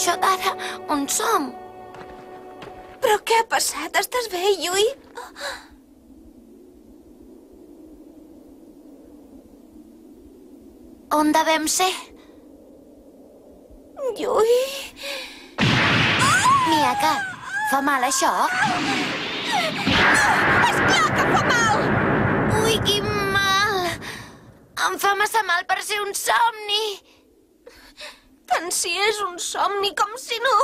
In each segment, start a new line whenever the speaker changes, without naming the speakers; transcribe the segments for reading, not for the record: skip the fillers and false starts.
això d'ara on som?
Però què ha passat? Estàs bé, Yui?
On devem ser?
Yui...
Miyaka, fa mal això?
Esclar que fa mal!
Ui, quin mal! Em fa massa mal per ser un somni.
Tant si és un somni com si no.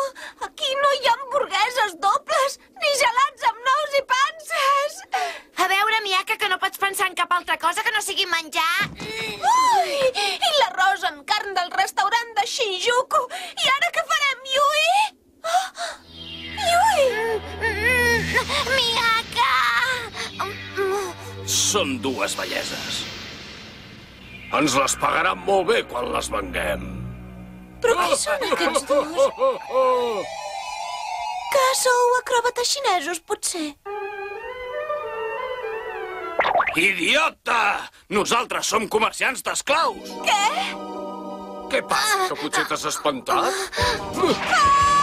Aquí no hi ha hamburgueses dobles, ni gelats amb nous i panses.
A veure, Miyaka, que no pots pensar en cap altra cosa que no sigui menjar.
Ui! I l'arròs amb carn del restaurant de Shinjuku. I ara què farem, Yui? Oh! Yui!
Miyaka!
Són dues belleses. Ens les pagaran molt bé quan les venguem.
Però qui són aquests dos? Que sou acròbates xinesos, potser?
Idiota! Nosaltres som comerciants d'esclaus.
Què?
Què passa, que potser t'has espantat?
Ah!